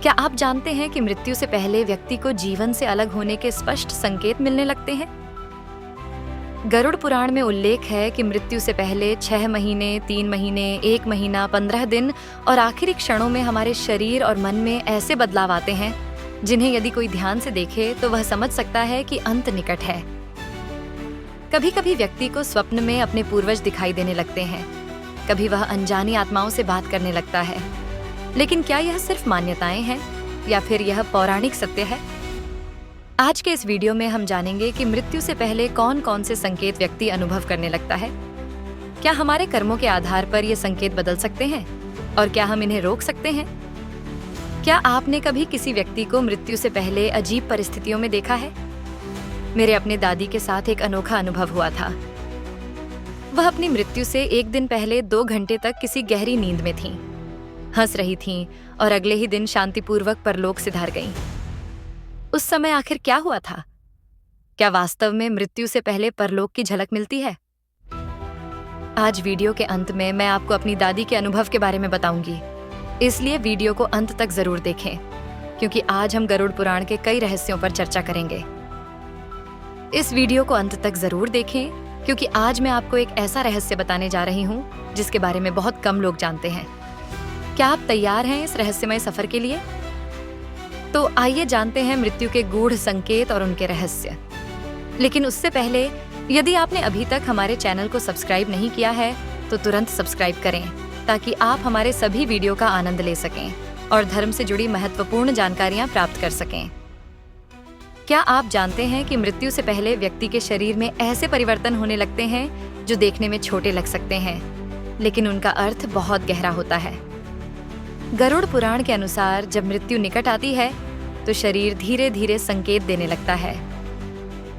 क्या आप जानते हैं कि मृत्यु से पहले व्यक्ति को जीवन से अलग होने के स्पष्ट संकेत मिलने लगते हैं? गरुड़ पुराण में उल्लेख है कि मृत्यु से पहले 6 महीने, 3 महीने, 1 महीना, 15 दिन और आखिरी क्षणों में हमारे शरीर और मन में ऐसे बदलाव आते हैं जिन्हें यदि कोई ध्यान से देखे तो वह समझ सकता है कि अंत निकट है। कभी कभी व्यक्ति को स्वप्न में अपने पूर्वज दिखाई देने लगते हैं, कभी वह अनजानी आत्माओं से बात करने लगता है। लेकिन क्या यह सिर्फ मान्यताएं हैं या फिर यह पौराणिक सत्य है? आज के इस वीडियो में हम जानेंगे कि मृत्यु से पहले कौन कौन से संकेत व्यक्ति अनुभव करने लगता है। क्या हमारे कर्मों के आधार पर ये संकेत बदल सकते हैं और क्या हम इन्हें रोक सकते हैं? क्या आपने कभी किसी व्यक्ति को मृत्यु से पहले अजीब परिस्थितियों में देखा है? मेरे अपने दादी के साथ एक अनोखा अनुभव हुआ था। वह अपनी मृत्यु से एक दिन पहले 2 घंटे तक किसी गहरी नींद में थीं, हंस रही थीं और अगले ही दिन शांतिपूर्वक परलोक सिधार गईं। उस समय आखिर क्या हुआ था? क्या वास्तव में मृत्यु से पहले परलोक की झलक मिलती है? आज वीडियो के अंत में मैं आपको अपनी दादी के अनुभव के बारे में बताऊंगी, इसलिए वीडियो को अंत तक जरूर देखें, क्योंकि आज हम गरुड़ पुराण के कई रहस्यों पर चर्चा करेंगे। इस वीडियो को अंत तक जरूर देखें, क्योंकि आज मैं आपको एक ऐसा रहस्य बताने जा रही हूँ जिसके बारे में बहुत कम लोग जानते हैं। क्या आप तैयार हैं इस रहस्यमय सफर के लिए? तो आइए जानते हैं मृत्यु के गूढ़ संकेत और उनके रहस्य। लेकिन उससे पहले, यदि आपने अभी तक हमारे चैनल को सब्सक्राइब नहीं किया है तो तुरंत सब्सक्राइब करें, ताकि आप हमारे सभी वीडियो का आनंद ले सकें और धर्म से जुड़ी महत्वपूर्ण जानकारियां प्राप्त कर सकें। क्या आप जानते हैं कि मृत्यु से पहले व्यक्ति के शरीर में ऐसे परिवर्तन होने लगते हैं जो देखने में छोटे लग सकते हैं, लेकिन उनका अर्थ बहुत गहरा होता है। गरुड़ पुराण के अनुसार जब मृत्यु निकट आती है तो शरीर धीरे धीरे संकेत देने लगता है।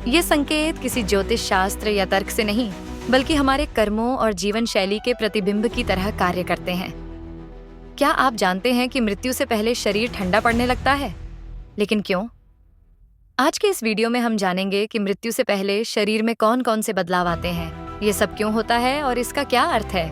ये संकेत किसी ज्योतिष शास्त्र या तर्क से नहीं, बल्कि हमारे कर्मों और जीवन शैली के प्रतिबिंब की तरह कार्य करते हैं। क्या आप जानते हैं कि मृत्यु से पहले शरीर ठंडा पड़ने लगता है? लेकिन क्यों? आज के इस वीडियो में हम जानेंगे कि मृत्यु से पहले शरीर में कौन कौन से बदलाव आते हैं, ये सब क्यों होता है और इसका क्या अर्थ है।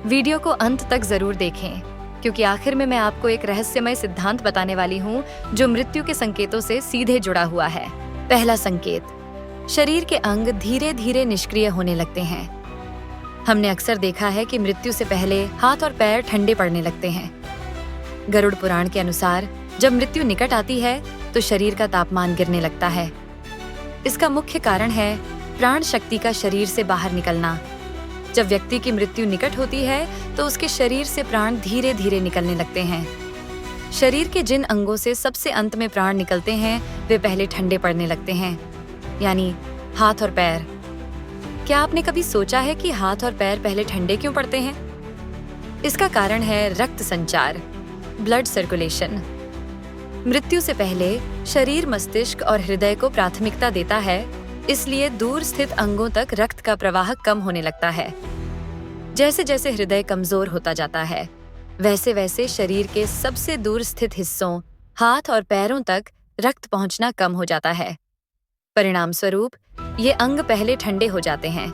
वीडियो को अंत तक जरूर देखें, क्योंकि आखिर में मैं आपको एक रहस्यमय सिद्धांत बताने वाली हूँ जो मृत्यु के संकेतों से सीधे जुड़ा हुआ है। पहला संकेत, शरीर के अंग धीरे धीरे निष्क्रिय होने लगते हैं। हमने अक्सर देखा है कि मृत्यु से पहले हाथ और पैर ठंडे पड़ने लगते हैं। गरुड़ पुराण के अनुसार जब मृत्यु निकट आती है तो शरीर का तापमान गिरने लगता है। इसका मुख्य कारण है प्राण शक्ति का शरीर से बाहर निकलना। जब व्यक्ति की मृत्यु निकट होती है तो उसके शरीर से प्राण धीरे धीरे निकलने लगते हैं। शरीर के जिन अंगों से सबसे अंत में प्राण निकलते हैं वे पहले ठंडे पड़ने लगते हैं, यानी हाथ और पैर। क्या आपने कभी सोचा है कि हाथ और पैर पहले ठंडे क्यों पड़ते हैं? इसका कारण है रक्त संचार, ब्लड सर्कुलेशन। मृत्यु से पहले शरीर मस्तिष्क और हृदय को प्राथमिकता देता है, इसलिए दूर स्थित अंगों तक रक्त का प्रवाह कम होने लगता है। जैसे जैसे हृदय कमजोर होता जाता है, वैसे वैसे शरीर के सबसे दूर स्थित हिस्सों, हाथ और पैरों तक रक्त पहुंचना कम हो जाता है। परिणाम स्वरूप ये अंग पहले ठंडे हो जाते हैं।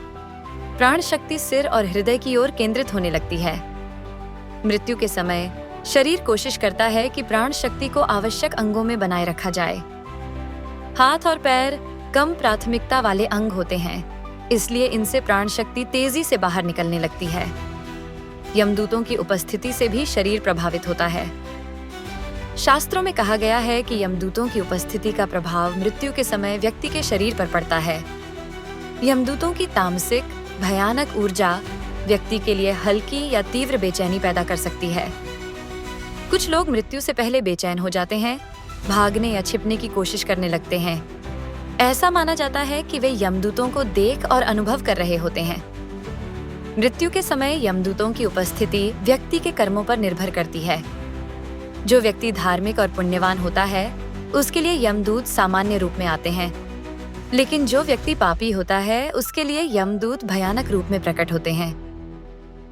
प्राण शक्ति सिर और हृदय की ओर केंद्रित होने लगती है। मृत्यु के समय शरीर कोशिश करता है कि प्राण शक्ति को आवश्यक अंगों में बनाए रखा जाए। हाथ और पैर कम प्राथमिकता वाले अंग होते हैं, इसलिए इनसे प्राण शक्ति तेजी से बाहर निकलने लगती है। यमदूतों की उपस्थिति से भी शरीर प्रभावित होता है। शास्त्रों में कहा गया है कि यमदूतों की उपस्थिति का प्रभाव मृत्यु के समय व्यक्ति के शरीर पर पड़ता है। यमदूतों की तामसिक भयानक ऊर्जा व्यक्ति के लिए हल्की या तीव्र बेचैनी पैदा कर सकती है। कुछ लोग मृत्यु से पहले बेचैन हो जाते हैं, भागने या छिपने की कोशिश करने लगते हैं। ऐसा माना जाता है कि वे यमदूतों को देख और अनुभव कर रहे होते हैं। मृत्यु के समय यमदूतों की उपस्थिति व्यक्ति के कर्मों पर निर्भर करती है। जो व्यक्ति धार्मिक और पुण्यवान होता है उसके लिए यमदूत सामान्य रूप में आते हैं, लेकिन जो व्यक्ति पापी होता है उसके लिए यमदूत भयानक रूप में प्रकट होते हैं।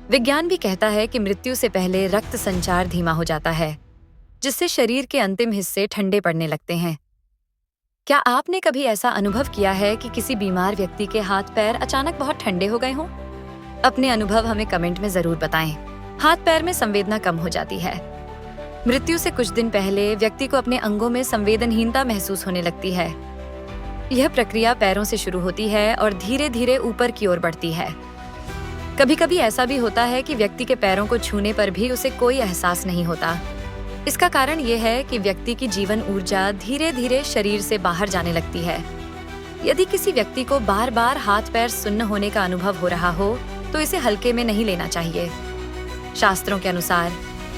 विज्ञान भी कहता है कि मृत्यु से पहले रक्त संचार धीमा हो जाता है, जिससे शरीर के अंतिम हिस्से ठंडे पड़ने लगते हैं। क्या आपने कभी ऐसा अनुभव किया है कि किसी बीमार व्यक्ति के हाथ पैर अचानक बहुत ठंडे हो गए हों? अपने अनुभव हमें कमेंट में जरूर बताएं। हाथ पैर में संवेदना कम हो जाती है। मृत्यु से कुछ दिन पहले व्यक्ति को अपने अंगों में संवेदनहीनता महसूस होने लगती है। यह प्रक्रिया पैरों से शुरू होती है और धीरे धीरे ऊपर की ओर बढ़ती है। कभी कभी ऐसा भी होता है कि व्यक्ति के पैरों को छूने पर भी उसे कोई एहसास नहीं होता। इसका कारण यह है कि व्यक्ति की जीवन ऊर्जा धीरे धीरे शरीर से बाहर जाने लगती है। यदि किसी व्यक्ति को बार बार हाथ पैर सुन्न होने का अनुभव हो रहा हो तो इसे हल्के में नहीं लेना चाहिए। शास्त्रों के अनुसार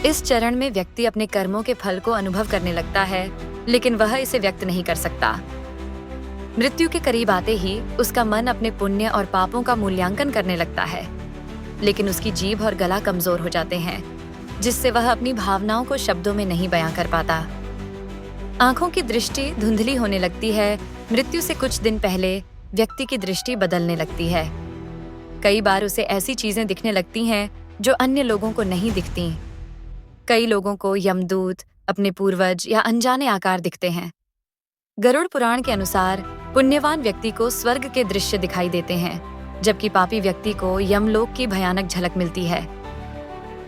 इस चरण में व्यक्ति अपने कर्मों के फल को अनुभव करने लगता है, लेकिन वह इसे व्यक्त नहीं कर सकता। मृत्यु के करीब आते ही उसका मन अपने पुण्य और पापों का मूल्यांकन करने लगता है, लेकिन उसकी जीभ और गला कमजोर हो जाते हैं, जिससे वह अपनी भावनाओं को शब्दों में नहीं बयां कर पाता। आंखों की दृष्टि धुंधली होने लगती है। मृत्यु से कुछ दिन पहले व्यक्ति की दृष्टि बदलने लगती है। कई बार उसे ऐसी चीजें दिखने लगती हैं जो अन्य लोगों को नहीं दिखती। कई लोगों को यमदूत, अपने पूर्वज या अनजाने आकार दिखते हैं। गरुड़ पुराण के अनुसार पुण्यवान व्यक्ति को स्वर्ग के दृश्य दिखाई देते हैं, जबकि पापी व्यक्ति को यमलोक की भयानक झलक मिलती है।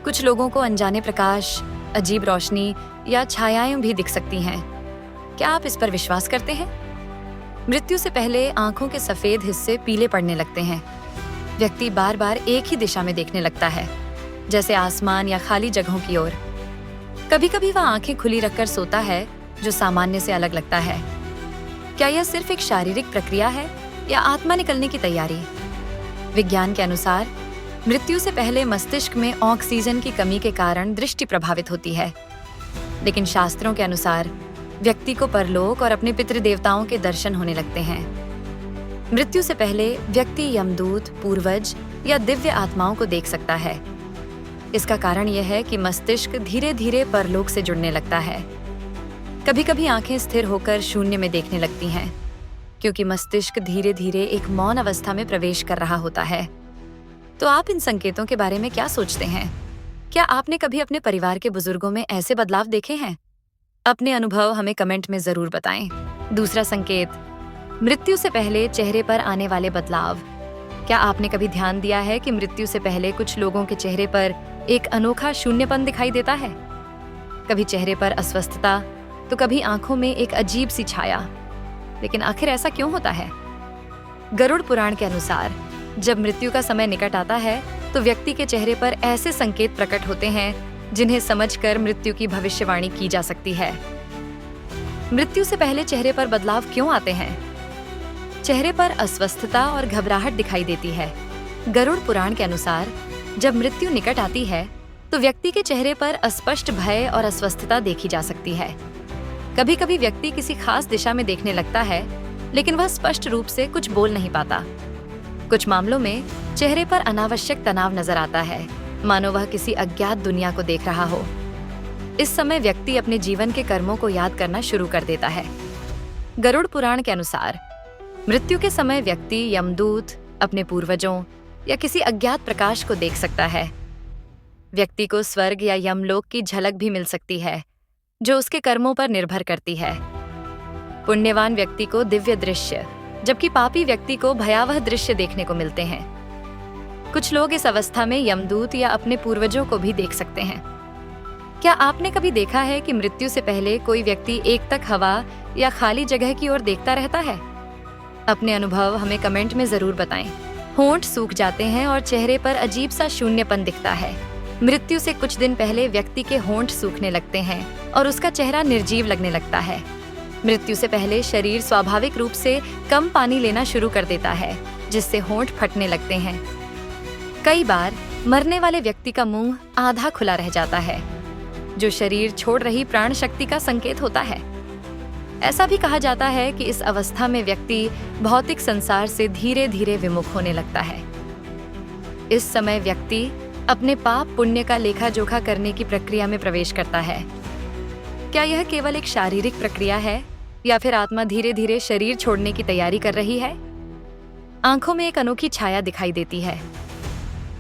कुछ लोगों को अनजाने प्रकाश, अजीब रोशनी या छायाएं भी दिख सकती हैं। क्या आप इस पर विश्वास करते हैं? मृत्यु से पहले आंखों के सफेद हिस्से पीले पड़ने लगते हैं। व्यक्ति बार बार एक ही दिशा में देखने लगता है, जैसे आसमान या खाली जगहों की ओर। कभी कभी वह आंखें खुली रखकर सोता है, जो सामान्य से अलग लगता है। क्या यह सिर्फ एक शारीरिक प्रक्रिया है या आत्मा निकलने की तैयारी? विज्ञान के अनुसार मृत्यु से पहले मस्तिष्क में ऑक्सीजन की कमी के कारण दृष्टि प्रभावित होती है, लेकिन शास्त्रों के अनुसार व्यक्ति को परलोक और अपने पितृदेवताओं के दर्शन होने लगते हैं। मृत्यु से पहले व्यक्ति यमदूत, पूर्वज या दिव्य आत्माओं को देख सकता है। इसका कारण यह है कि मस्तिष्क धीरे धीरे परलोक से जुड़ने लगता है। कभी कभी आंखें स्थिर होकर शून्य में देखने लगती हैं, क्योंकि मस्तिष्क धीरे धीरे एक मौन अवस्था में प्रवेश कर रहा होता है। तो आप इन संकेतों के बारे में क्या सोचते हैं? क्या आपने कभी अपने परिवार के बुजुर्गों में ऐसे बदलाव देखे हैं? अपने अनुभव हमें कमेंट में जरूर बताएं। दूसरा संकेत, मृत्यु से पहले चेहरे पर आने वाले बदलाव। क्या आपने कभी ध्यान दिया है कि मृत्यु से पहले कुछ लोगों के चेहरे पर एक अनोखा शून्यपन दिखाई देता है? कभी चेहरे पर अस्वस्थता, तो कभी आंखों में एक अजीब सी छाया। लेकिन आखिर ऐसा क्यों होता है? गरुड़ पुराण के अनुसार जब मृत्यु का समय निकट आता है तो व्यक्ति के चेहरे पर ऐसे संकेत प्रकट होते हैं जिन्हें समझकर मृत्यु की भविष्यवाणी की जा सकती है। मृत्यु से पहले चेहरे पर बदलाव क्यों आते हैं? चेहरे पर अस्वस्थता और घबराहट दिखाई देती है। गरुड़ पुराण के अनुसार जब मृत्यु निकट आती है तो व्यक्ति के चेहरे पर अस्पष्ट भय और अस्वस्थता देखी जा सकती है। कभी कभी व्यक्ति किसी खास दिशा में देखने लगता है, लेकिन वह स्पष्ट रूप से कुछ बोल नहीं पाता। कुछ मामलों में चेहरे पर अनावश्यक तनाव नजर आता है, मानो वह किसी अज्ञात दुनिया को देख रहा हो। इस समय व्यक्ति अपने जीवन के कर्मों को याद करना शुरू कर देता है। गरुड़ पुराण के अनुसार मृत्यु के समय व्यक्ति यमदूत, अपने पूर्वजों या किसी अज्ञात प्रकाश को देख सकता है। व्यक्ति को स्वर्ग या यमलोक की झलक भी मिल सकती है, जो उसके कर्मों पर निर्भर करती है। पुण्यवान व्यक्ति को दिव्य दृश्य, जबकि पापी व्यक्ति को भयावह दृश्य देखने को मिलते हैं। कुछ लोग इस अवस्था में यमदूत या अपने पूर्वजों को भी देख सकते हैं। क्या आपने कभी देखा है कि मृत्यु से पहले कोई व्यक्ति एकटक हवा या खाली जगह की ओर देखता रहता है? अपने अनुभव हमें कमेंट में जरूर बताएं। होंठ सूख जाते हैं और चेहरे पर अजीब सा शून्यपन दिखता है। मृत्यु से कुछ दिन पहले व्यक्ति के होंठ सूखने लगते हैं और उसका चेहरा निर्जीव लगने लगता है। मृत्यु से पहले शरीर स्वाभाविक रूप से कम पानी लेना शुरू कर देता है, जिससे होंठ फटने लगते हैं। कई बार मरने वाले व्यक्ति का मुंह आधा खुला रह जाता है, जो शरीर छोड़ रही प्राण शक्ति का संकेत होता है। ऐसा भी कहा जाता है कि इस अवस्था में व्यक्ति भौतिक संसार से धीरे धीरे विमुख होने लगता है। इस समय व्यक्ति अपने पाप पुण्य का लेखा जोखा करने की प्रक्रिया में प्रवेश करता है। क्या यह केवल एक शारीरिक प्रक्रिया है या फिर आत्मा धीरे धीरे शरीर छोड़ने की तैयारी कर रही है? आंखों में एक अनोखी छाया दिखाई देती है।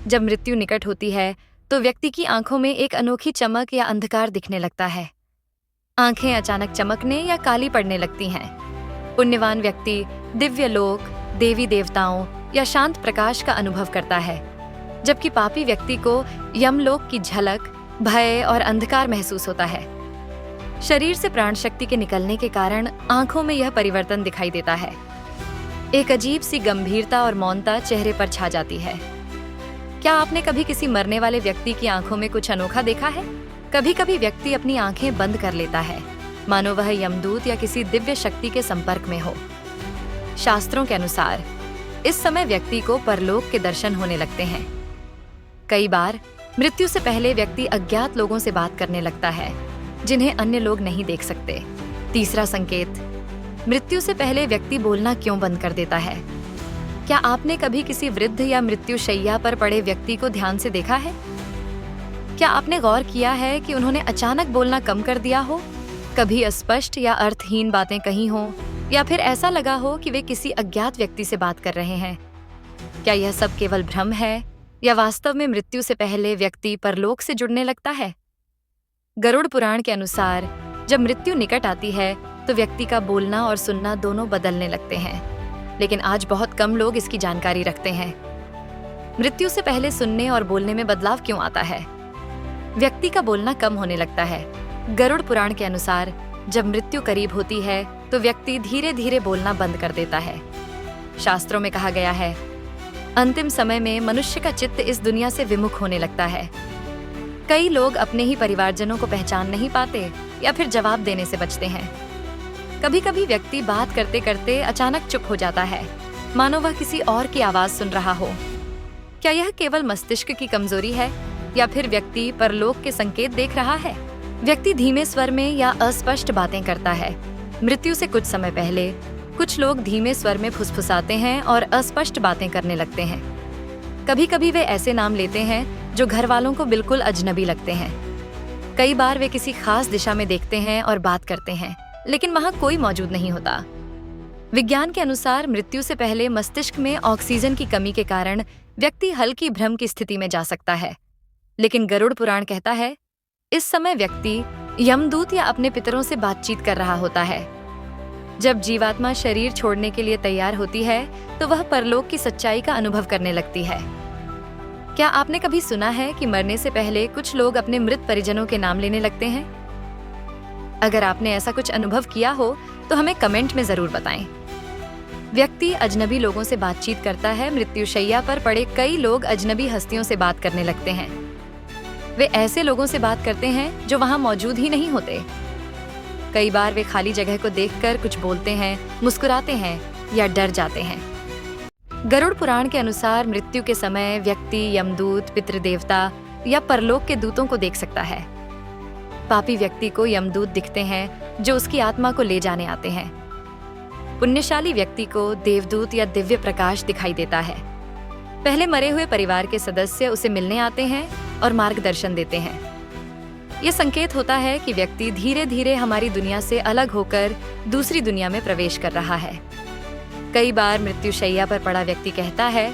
जब मृत्यु निकट होती है तो व्यक्ति की आंखों में एक अनोखी चमक या अंधकार दिखने लगता है। आंखें अचानक चमकने या काली पड़ने लगती हैं। पुण्यवान व्यक्ति दिव्य लोक, देवी देवताओं या शांत प्रकाश का अनुभव करता है, जबकि पापी व्यक्ति को यमलोक की झलक भय और अंधकार महसूस होता है। शरीर से प्राण शक्ति के निकलने के कारण आंखों में यह परिवर्तन दिखाई देता है। एक अजीब सी गंभीरता और मौनता चेहरे पर छा जाती है। क्या आपने कभी किसी मरने वाले व्यक्ति की आंखों में कुछ अनोखा देखा है? कभी कभी व्यक्ति अपनी आंखें बंद कर लेता है, मानो वह यमदूत या किसी दिव्य शक्ति के संपर्क में हो। शास्त्रों के अनुसार इस समय व्यक्ति को परलोक के दर्शन होने लगते हैं। कई बार मृत्यु से पहले व्यक्ति अज्ञात लोगों से बात करने लगता है, जिन्हें अन्य लोग नहीं देख सकते। तीसरा संकेत, मृत्यु से पहले व्यक्ति बोलना क्यों बंद कर देता है? क्या आपने कभी किसी वृद्ध या मृत्यु शैया पर पड़े व्यक्ति को ध्यान से देखा है? क्या आपने गौर किया है कि उन्होंने अचानक बोलना कम कर दिया हो? कभी अस्पष्ट या अर्थहीन बातें कही हों, या फिर ऐसा लगा हो कि वे किसी अज्ञात व्यक्ति से बात कर रहे हैं? क्या यह सब केवल भ्रम है, या वास्तव में मृत्यु से पहले व्यक्ति परलोक से जुड़ने लगता है? गरुड़ पुराण के अनुसार जब मृत्यु निकट आती है तो व्यक्ति का बोलना और सुनना दोनों बदलने लगते हैं, लेकिन आज बहुत कम लोग इसकी जानकारी रखते हैं। मृत्यु से पहले सुनने और बोलने में बदलाव क्यों आता है? व्यक्ति का बोलना कम होने लगता है। गरुड़ पुराण के अनुसार जब मृत्यु करीब होती है तो व्यक्ति धीरे धीरे बोलना बंद कर देता है। शास्त्रों में कहा गया है, अंतिम समय में मनुष्य का चित्त इस दुनिया से विमुख होने लगता है। कई लोग अपने ही परिवारजनों को पहचान नहीं पाते या फिर जवाब देने से बचते हैं। कभी कभी व्यक्ति बात करते करते अचानक चुप हो जाता है, मानो वह किसी और की आवाज सुन रहा हो। क्या यह केवल मस्तिष्क की कमजोरी है, या फिर व्यक्ति परलोक के संकेत देख रहा है? व्यक्ति धीमे स्वर में या अस्पष्ट बातें करता है। मृत्यु से कुछ समय पहले कुछ लोग धीमे स्वर में फुसफुसाते हैं और अस्पष्ट बातें करने लगते हैं। कभी कभी वे ऐसे नाम लेते हैं जो घर वालों को बिल्कुल अजनबी लगते हैं। कई बार वे किसी खास दिशा में देखते हैं और बात करते हैं, लेकिन वहां कोई मौजूद नहीं होता। विज्ञान के अनुसार मृत्यु से पहले मस्तिष्क में ऑक्सीजन की कमी के कारण व्यक्ति हल्की भ्रम की स्थिति में जा सकता है। लेकिन गरुड़ पुराण कहता है, इस समय व्यक्ति यमदूत या अपने पितरों से बातचीत कर रहा होता है। जब जीवात्मा शरीर छोड़ने के लिए तैयार होती है तो वह परलोक की सच्चाई का अनुभव करने लगती है। क्या आपने कभी सुना है कि मरने से पहले कुछ लोग अपने मृत परिजनों के नाम लेने लगते हैं? अगर आपने ऐसा कुछ अनुभव किया हो तो हमें कमेंट में जरूर बताएं। व्यक्ति अजनबी लोगों से बातचीत करता है। मृत्युशैया पर पड़े कई लोग अजनबी हस्तियों से बात करने लगते हैं। वे ऐसे लोगों से बात करते हैं जो वहां मौजूद ही नहीं होते। कई बार वे खाली जगह को देखकर कुछ बोलते हैं, मुस्कुराते हैं या डर जाते हैं। गरुड़ पुराण के अनुसार मृत्यु के समय व्यक्ति यमदूत, पितृदेवता या परलोक के दूतों को देख सकता है। पापी व्यक्ति को यमदूत दिखते हैं जो उसकी आत्मा को ले जाने आते हैं। पुण्यशाली व्यक्ति को देवदूत या दिव्य प्रकाश दिखाई देता है। पहले मरे हुए परिवार के सदस्य उसे मिलने आते हैं और मार्गदर्शन देते हैं। यह संकेत होता है कि व्यक्ति धीरे धीरे हमारी दुनिया से अलग होकर दूसरी दुनिया में प्रवेश कर रहा है। कई बार मृत्युशैया पर पड़ा व्यक्ति कहता है,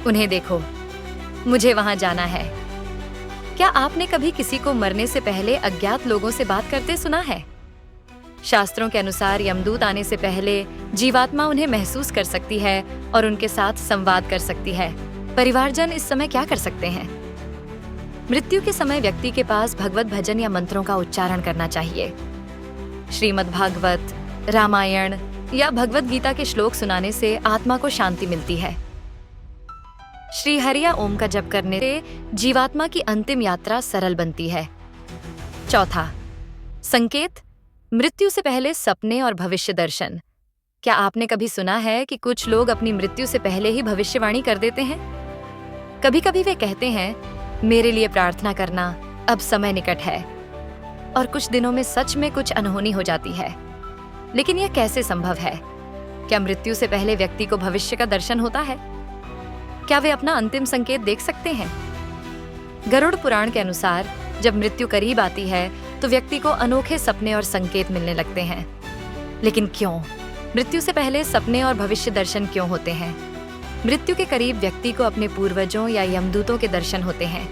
उन्हें देखो, मुझे वहां जाना है। क्या आपने कभी किसी को मरने से पहले अज्ञात लोगों से बात करते सुना है? शास्त्रों के अनुसार यमदूत आने से पहले जीवात्मा उन्हें महसूस कर सकती है और उनके साथ संवाद कर सकती है। परिवारजन इस समय क्या कर सकते हैं? मृत्यु के समय व्यक्ति के पास भगवत भजन या मंत्रों का उच्चारण करना चाहिए। श्रीमद् भागवत, रामायण या भगवत गीता के श्लोक सुनाने से आत्मा को शांति मिलती है। श्री हरि या ओम का जप करने से जीवात्मा की अंतिम यात्रा सरल बनती है। चौथा संकेत, मृत्यु से पहले सपने और भविष्य दर्शन। क्या आपने कभी सुना है कि कुछ लोग अपनी मृत्यु से पहले ही भविष्यवाणी कर देते हैं? कभी कभी वे कहते हैं, मेरे लिए प्रार्थना करना, अब समय निकट है। और कुछ दिनों में सच में कुछ अनहोनी हो जाती है। लेकिन यह कैसे संभव है? क्या मृत्यु से पहले व्यक्ति को भविष्य का दर्शन होता है? क्या वे अपना अंतिम संकेत देख सकते हैं? गरुड़ पुराण के अनुसार जब मृत्यु करीब आती है तो व्यक्ति को अनोखे सपने और संकेत मिलने लगते हैं। लेकिन क्यों? मृत्यु से पहले सपने और भविष्य दर्शन क्यों होते हैं? मृत्यु के करीब व्यक्ति को अपने पूर्वजों या यमदूतों के दर्शन होते हैं।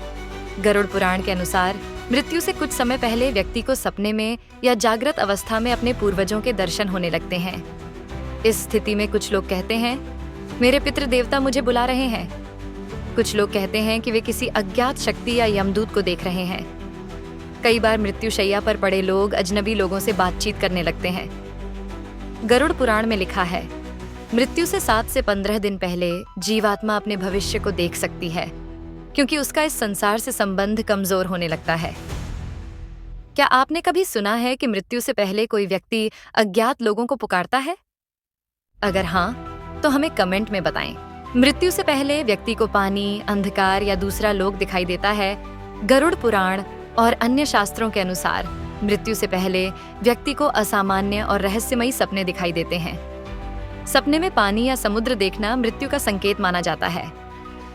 गरुड़ पुराण के अनुसार मृत्यु से कुछ समय पहले व्यक्ति को सपने में या जागृत अवस्था में अपने पूर्वजों के दर्शन होने लगते हैं। इस स्थिति में कुछ लोग कहते हैं, मेरे पितृ देवता मुझे बुला रहे हैं। कुछ लोग कहते हैं कि वे किसी अज्ञात शक्ति या यमदूत को देख रहे हैं। कई बार मृत्युशैया पर पड़े लोग अजनबी लोगों से बातचीत करने लगते हैं। गरुड़ पुराण में लिखा है, मृत्यु से 7 से 15 दिन पहले जीवात्मा अपने भविष्य को देख सकती है, क्योंकि उसका इस संसार से संबंध कमजोर होने लगता है। क्या आपने कभी सुना है कि मृत्यु से पहले कोई व्यक्ति अज्ञात लोगों को पुकारता है? अगर हाँ, तो हमें कमेंट में बताएं। मृत्यु से पहले व्यक्ति को पानी, अंधकार या दूसरा लोक दिखाई देता है। गरुड़ पुराण और अन्य शास्त्रों के अनुसार मृत्यु से पहले व्यक्ति को असामान्य और रहस्यमयी सपने दिखाई देते हैं। सपने में पानी या समुद्र देखना मृत्यु का संकेत माना जाता है।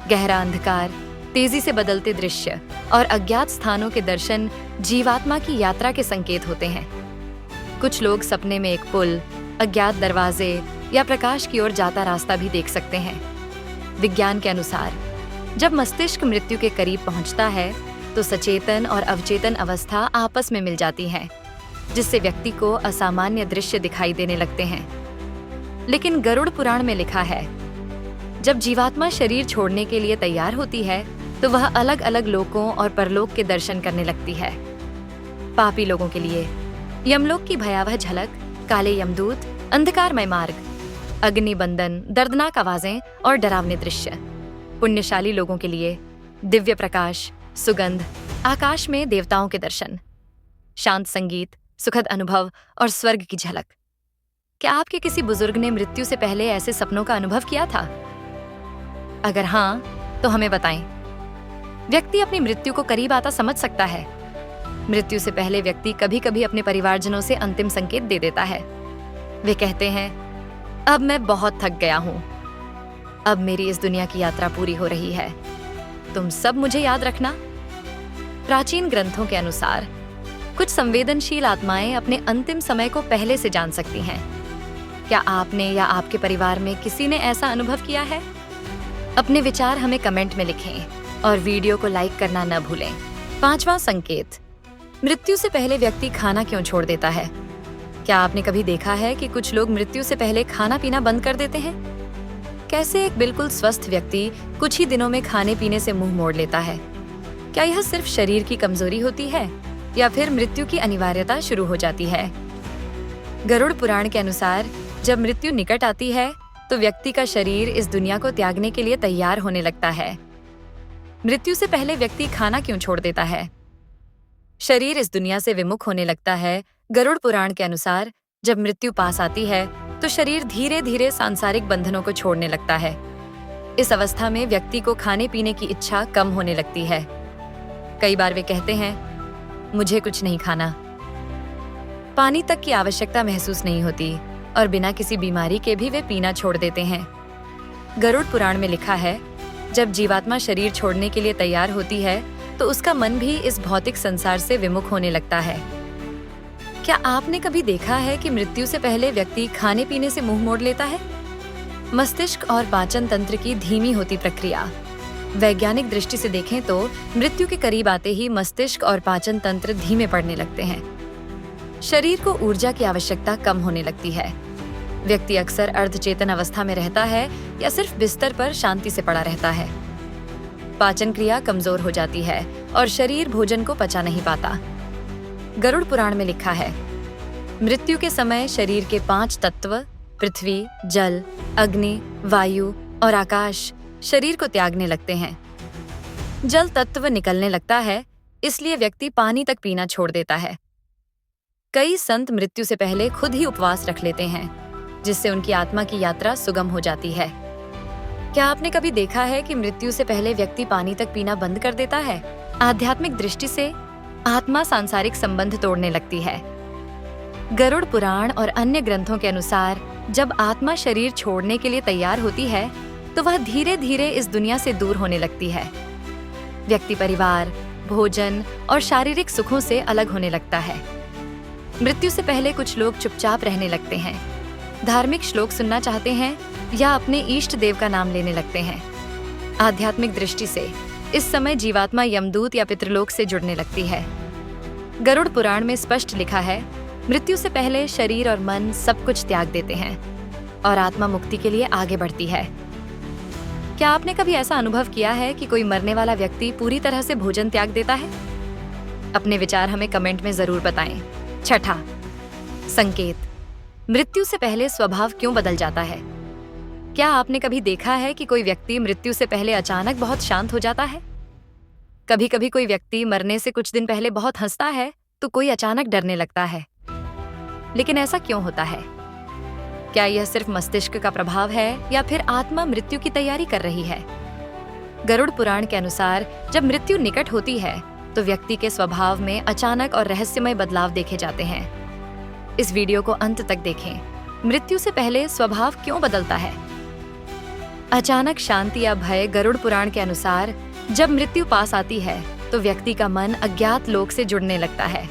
गहरा अंधकार, तेजी से बदलते दृश्य और अज्ञात स्थानों के दर्शन जीवात्मा की यात्रा के संकेत होते हैं। कुछ लोग सपने में एक पुल, अज्ञात दरवाजे या प्रकाश की ओर जाता रास्ता भी देख सकते हैं। विज्ञान के अनुसार जब मस्तिष्क मृत्यु के करीब पहुंचता है तो सचेतन और अवचेतन अवस्था आपस में मिल जाती हैं, जिससे व्यक्ति को असामान्य दृश्य दिखाई देने लगते हैं। लेकिन गरुड़ पुराण में लिखा है, जब जीवात्मा शरीर छोड़ने के लिए तैयार होती है तो वह अलग अलग लोकों और परलोक के दर्शन करने लगती है। पापी लोगों के लिए यमलोक की भयावह झलक, काले यमदूत, अंधकारमय मार्ग, अग्नि बंधन, दर्दनाक आवाजें और डरावने दृश्य। पुण्यशाली लोगों के लिए दिव्य प्रकाश, सुगंध, आकाश में देवताओं के दर्शन, शांत संगीत, सुखद अनुभव और स्वर्ग की झलक। क्या आपके किसी बुजुर्ग ने मृत्यु से पहले ऐसे सपनों का अनुभव किया था? अगर हाँ, तो हमें बताएं। व्यक्ति अपनी मृत्यु को करीब आता समझ सकता है। मृत्यु से पहले व्यक्ति कभी-कभी अपने परिवारजनों से अंतिम संकेत दे देता है। वे कहते हैं, अब मैं बहुत थक गया हूं, अब मेरी इस दुनिया की यात्रा पूरी हो रही है, तुम सब मुझे याद रखना। प्राचीन ग्रंथों के अनुसार कुछ संवेदनशील आत्माएं अपने अंतिम समय को पहले से जान सकती हैं। क्या आपने या आपके परिवार में किसी ने ऐसा अनुभव किया है? अपने विचार हमें कमेंट में लिखें और वीडियो को लाइक करना न भूलें। 5वां संकेत, मृत्यु से पहले व्यक्ति खाना क्यों छोड़ देता है? क्या आपने कभी देखा है कि कुछ लोग मृत्यु से पहले खाना पीना बंद कर देते हैं? कैसे एक बिल्कुल स्वस्थ व्यक्ति कुछ ही दिनों में खाने पीने से मुंह मोड़ लेता है? क्या यह सिर्फ शरीर की कमजोरी होती है या फिर मृत्यु की अनिवार्यता शुरू हो जाती है? गरुड़ पुराण के अनुसार जब मृत्यु निकट आती है तो व्यक्ति का शरीर इस दुनिया को त्यागने के लिए तैयार होने लगता है। मृत्यु से पहले व्यक्ति खाना क्यों छोड़ देता है? शरीर इस दुनिया से विमुख होने लगता है। गरुड़ पुराण के अनुसार जब मृत्यु पास आती है तो शरीर धीरे धीरे सांसारिक बंधनों को छोड़ने लगता है। इस अवस्था में व्यक्ति को खाने पीने की इच्छा कम होने लगती है। कई बार वे कहते हैं, मुझे कुछ नहीं खाना। पानी तक की आवश्यकता महसूस नहीं होती और बिना किसी बीमारी के भी वे पीना छोड़ देते हैं। गरुड़ पुराण में लिखा है, जब जीवात्मा शरीर छोड़ने के लिए तैयार होती है तो उसका मन भी इस भौतिक संसार से विमुख होने लगता है। क्या आपने कभी देखा है कि मृत्यु से पहले व्यक्ति खाने पीने से मुंह मोड़ लेता है? मस्तिष्क और पाचन तंत्र की धीमी होती प्रक्रिया। वैज्ञानिक दृष्टि से देखें तो मृत्यु के करीब आते ही मस्तिष्क और पाचन तंत्र धीमे पड़ने लगते हैं। शरीर को ऊर्जा की आवश्यकता कम होने लगती है। व्यक्ति अक्सर अर्धचेतन अवस्था में रहता है या सिर्फ बिस्तर पर शांति से पड़ा रहता है। पाचन क्रिया कमजोर हो जाती है और शरीर भोजन को पचा नहीं पाता। गरुड़ पुराण में लिखा है, मृत्यु के समय शरीर के 5 तत्व पृथ्वी, जल, अग्नि, वायु और आकाश शरीर को त्यागने लगते हैं। जल तत्व निकलने लगता है, इसलिए व्यक्ति पानी तक पीना छोड़ देता है। कई संत मृत्यु से पहले खुद ही उपवास रख लेते हैं, जिससे उनकी आत्मा की यात्रा सुगम हो जाती है। क्या आपने कभी देखा है कि मृत्यु से पहले व्यक्ति पानी तक पीना बंद कर देता है? आध्यात्मिक दृष्टि से आत्मा सांसारिक संबंध तोड़ने लगती है। गरुड़ पुराण और अन्य ग्रंथों के अनुसार जब आत्मा शरीर छोड़ने के लिए तैयार होती है तो वह धीरे धीरे इस दुनिया से दूर होने लगती है। व्यक्ति परिवार, भोजन और शारीरिक सुखों से अलग होने लगता है। मृत्यु से पहले कुछ लोग चुपचाप रहने लगते हैं, धार्मिक श्लोक सुनना चाहते हैं या अपने इष्ट देव का नाम लेने लगते हैं। आध्यात्मिक दृष्टि से इस समय जीवात्मा यमदूत या पितृलोक से जुड़ने लगती है। गरुड़ पुराण में स्पष्ट लिखा है, मृत्यु से पहले शरीर और मन सब कुछ त्याग देते हैं और आत्मा मुक्ति के लिए आगे बढ़ती है। क्या आपने कभी ऐसा अनुभव किया है कि कोई मरने वाला व्यक्ति पूरी तरह से भोजन त्याग देता है? अपने विचार हमें कमेंट में जरूर बताएं। छठा, संकेत। मृत्यु से पहले स्वभाव क्यों बदल जाता है? क्या आपने कभी देखा है कि कोई व्यक्ति मृत्यु से पहले अचानक बहुत शांत हो जाता है? कभी कभी कोई व्यक्ति मरने से कुछ दिन पहले बहुत हंसता है तो कोई अचानक डरने लगता है। लेकिन ऐसा क्यों होता है? क्या यह सिर्फ मस्तिष्क का प्रभाव है या फिर आत्मा मृत्यु की तैयारी कर रही है? गरुड़ पुराण के अनुसार जब मृत्यु निकट होती है तो व्यक्ति के स्वभाव में अचानक और रहस्यमय बदलाव देखे जाते हैं। इस वीडियो को अंत तक देखें। मृत्यु से पहले स्वभाव क्यों बदलता है? अचानक शांति या भय। गरुड़ पुराण के अनुसार जब मृत्यु पास आती है तो व्यक्ति का मन अज्ञात लोक से जुड़ने लगता है।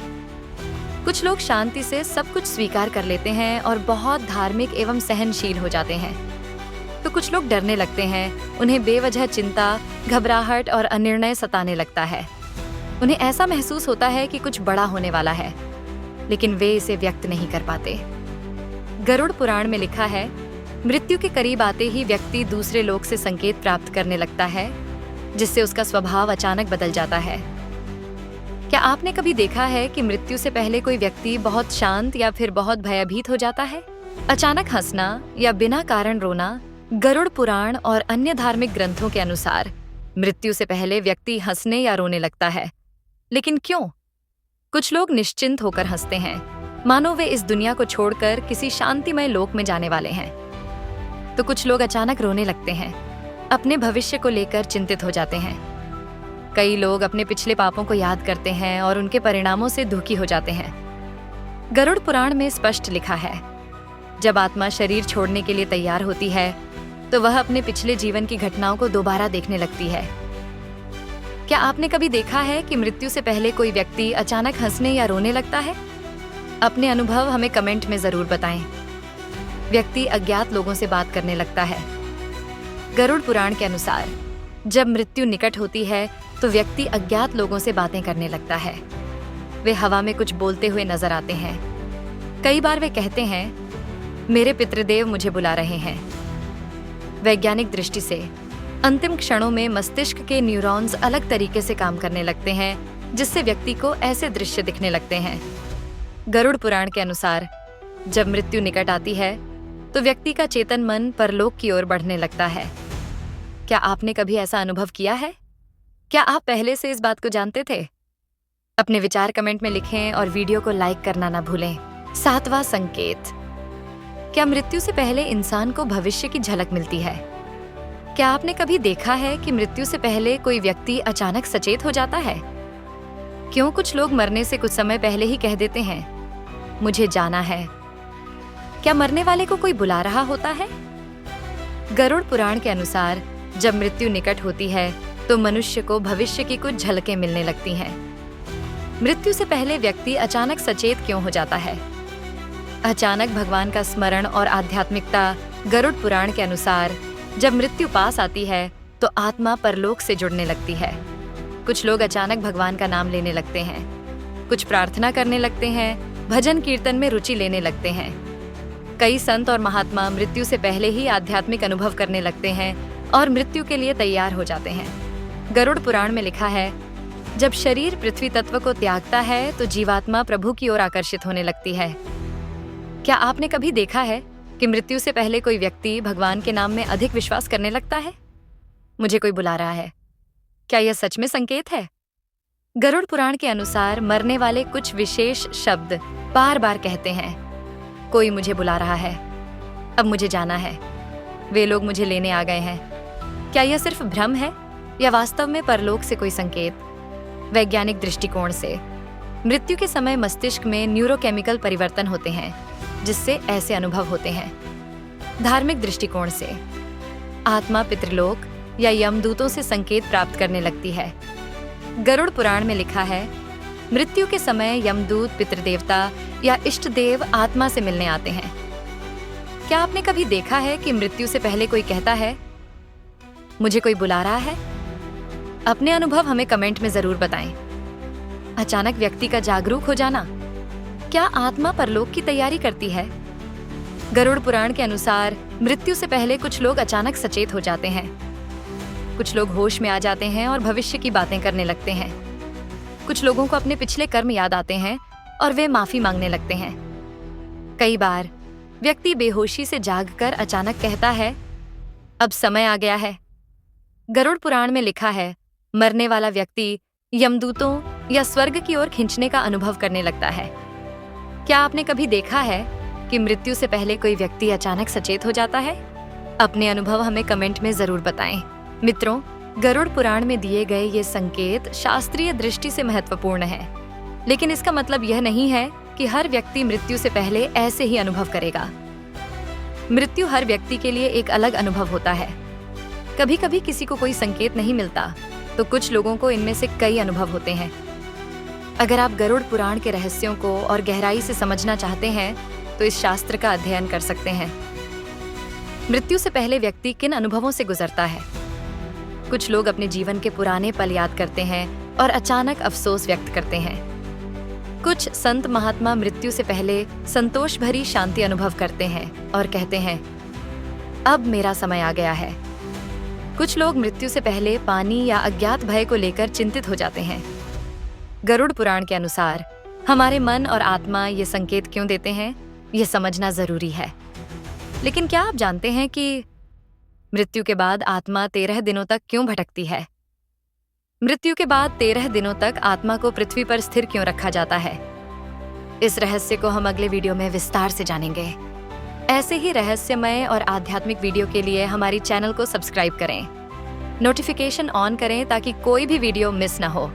कुछ लोग शांति से सब कुछ स्वीकार कर लेते हैं और बहुत धार्मिक एवं सहनशील हो जाते हैं, तो कुछ लोग डरने लगते हैं। उन्हें बेवजह चिंता, घबराहट और अनिर्णय सताने लगता है। उन्हें ऐसा महसूस होता है कि कुछ बड़ा होने वाला है, लेकिन वे इसे व्यक्त नहीं कर पाते। गरुड़ पुराण में लिखा है, मृत्यु के करीब आते ही व्यक्ति दूसरे लोक से संकेत प्राप्त करने लगता है, जिससे उसका स्वभाव अचानक बदल जाता है। क्या आपने कभी देखा है कि मृत्यु से पहले कोई व्यक्ति बहुत शांत या फिर बहुत भयभीत हो जाता है? अचानक हंसना या बिना कारण रोना। गरुड़ पुराण और अन्य धार्मिक ग्रंथों के अनुसार मृत्यु से पहले व्यक्ति हंसने या रोने लगता है। लेकिन क्यों? कुछ लोग निश्चिंत होकर हंसते हैं, मानो वे इस दुनिया को छोड़कर किसी शांतिमय लोक में जाने वाले हैं। तो कुछ लोग अचानक रोने लगते हैं, अपने भविष्य को लेकर चिंतित हो जाते हैं। कई लोग अपने पिछले पापों को याद करते हैं और उनके परिणामों से दुखी हो जाते हैं। गरुड़ पुराण में स्पष्ट लिखा है, जब आत्मा शरीर छोड़ने के लिए तैयार होती है तो वह अपने पिछले जीवन की घटनाओं को दोबारा देखने लगती है। क्या आपने कभी देखा है कि मृत्यु से पहले कोई व्यक्ति अचानक हंसने या रोने लगता है? अपने अनुभव हमें कमेंट में जरूर बताएं। व्यक्ति अज्ञात लोगों से बात करने लगता है। गरुड़ पुराण के अनुसार जब मृत्यु निकट होती है तो व्यक्ति अज्ञात लोगों से बातें करने लगता है। वे हवा में कुछ बोलते हुए नजर आते हैं। कई बार वे कहते हैं, मेरे पितृदेव मुझे बुला रहे हैं। वैज्ञानिक दृष्टि से अंतिम क्षणों में मस्तिष्क के न्यूरॉन्स अलग तरीके से काम करने लगते हैं, जिससे व्यक्ति को ऐसे दृश्य दिखने लगते हैं। गरुड़ पुराण के अनुसार जब मृत्यु निकट आती है तो व्यक्ति का चेतन मन परलोक की ओर बढ़ने लगता है। क्या आपने कभी ऐसा अनुभव किया है? क्या आप पहले से इस बात को जानते थे? अपने विचार कमेंट में लिखें और वीडियो को लाइक करना ना भूलें। सातवां संकेत। क्या मृत्यु से पहले इंसान को भविष्य की झलक मिलती है? क्या आपने कभी देखा है कि मृत्यु से पहले कोई व्यक्ति अचानक सचेत हो जाता है? क्यों कुछ लोग मरने से कुछ समय पहले ही कह देते हैं, मुझे जाना है? क्या मरने वाले को कोई बुला रहा होता है? गरुड़ पुराण के अनुसार जब मृत्यु निकट होती है तो मनुष्य को भविष्य की कुछ झलकें मिलने लगती हैं। मृत्यु से पहले व्यक्ति अचानक सचेत क्यों हो जाता है? अचानक भगवान का स्मरण और आध्यात्मिकता। गरुड़ पुराण के अनुसार जब मृत्यु पास आती है तो आत्मा परलोक से जुड़ने लगती है। कुछ लोग अचानक भगवान का नाम लेने लगते हैं, कुछ प्रार्थना करने लगते हैं, भजन कीर्तन में रुचि लेने लगते हैं। कई संत और महात्मा मृत्यु से पहले ही आध्यात्मिक अनुभव करने लगते हैं और मृत्यु के लिए तैयार हो जाते हैं। गरुड़ पुराण में लिखा है, जब शरीर पृथ्वी तत्व को त्यागता है तो जीवात्मा प्रभु की ओर आकर्षित होने लगती है। क्या आपने कभी देखा है कि मृत्यु से पहले कोई व्यक्ति भगवान के नाम में अधिक विश्वास करने लगता है? मुझे कोई बुला रहा है। क्या यह सच में संकेत है? गरुड़ पुराण के अनुसार मरने वाले कुछ विशेष शब्द बार बार कहते हैं, कोई मुझे बुला रहा है, अब मुझे जाना है, वे लोग मुझे लेने आ गए हैं। क्या यह सिर्फ भ्रम है या वास्तव में परलोक से कोई संकेत? वैज्ञानिक दृष्टिकोण से मृत्यु के समय मस्तिष्क में न्यूरोकेमिकल परिवर्तन होते हैं, जिससे ऐसे अनुभव होते हैं। धार्मिक दृष्टिकोण से आत्मा पितृलोक या यमदूतों से संकेत प्राप्त करने लगती है। गरुड़ पुराण में लिखा है, मृत्यु के समय यमदूत पितृदेवता या इष्ट देव आत्मा से मिलने आते हैं। क्या आपने कभी देखा है कि मृत्यु से पहले कोई कहता है, मुझे कोई बुला रहा है? अपने अनुभव हमें कमेंट में जरूर बताएं। अचानक व्यक्ति का जागरूक हो जाना, क्या आत्मा परलोक की तैयारी करती है? गरुड़ पुराण के अनुसार मृत्यु से पहले कुछ लोग अचानक सचेत हो जाते हैं। कुछ लोग होश में आ जाते हैं और भविष्य की बातें करने लगते हैं। कुछ लोगों को अपने पिछले कर्म याद आते हैं और वे माफी मांगने लगते हैं। कई बार व्यक्ति बेहोशी से जागकर अचानक कहता है, अब समय आ गया है। गरुड़ पुराण में लिखा है, मरने वाला व्यक्ति यमदूतों या स्वर्ग की ओर खींचने का अनुभव करने लगता है। क्या आपने कभी देखा है कि मृत्यु से पहले कोई व्यक्ति अचानक सचेत हो जाता है? अपने अनुभव हमें कमेंट में जरूर बताएं। मित्रों, गरुड़ पुराण में दिए गए ये संकेत शास्त्रीय दृष्टि से महत्वपूर्ण है, लेकिन इसका मतलब यह नहीं है कि हर व्यक्ति मृत्यु से पहले ऐसे ही अनुभव करेगा। मृत्यु हर व्यक्ति के लिए एक अलग अनुभव होता है। कभी कभी किसी को कोई संकेत नहीं मिलता, तो कुछ लोगों को इनमें से कई अनुभव होते हैं। अगर आप गरुड़ पुराण के रहस्यों को और गहराई से समझना चाहते हैं, तो इस शास्त्र का अध्ययन कर सकते हैं। मृत्यु से पहले व्यक्ति किन अनुभवों से गुजरता है? कुछ लोग अपने जीवन के पुराने पल याद करते हैं और अचानक अफसोस व्यक्त करते हैं। कुछ संत महात्मा मृत्यु से पहले संतोष भरी शांति अनुभव करते हैं और कहते हैं, अब मेरा समय आ गया है। कुछ लोग मृत्यु से पहले पानी या अज्ञात भय को लेकर चिंतित हो जाते हैं। गरुड़ पुराण के अनुसार हमारे मन और आत्मा ये संकेत क्यों देते हैं, ये समझना जरूरी है। लेकिन क्या आप जानते हैं कि मृत्यु के बाद आत्मा 13 दिनों तक क्यों भटकती है? मृत्यु के बाद 13 दिनों तक आत्मा को पृथ्वी पर स्थिर क्यों रखा जाता है? इस रहस्य को हम अगले वीडियो में विस्तार से जानेंगे। ऐसे ही रहस्यमय और आध्यात्मिक वीडियो के लिए हमारी चैनल को सब्सक्राइब करें, नोटिफिकेशन ऑन करें ताकि कोई भी वीडियो मिस न हो।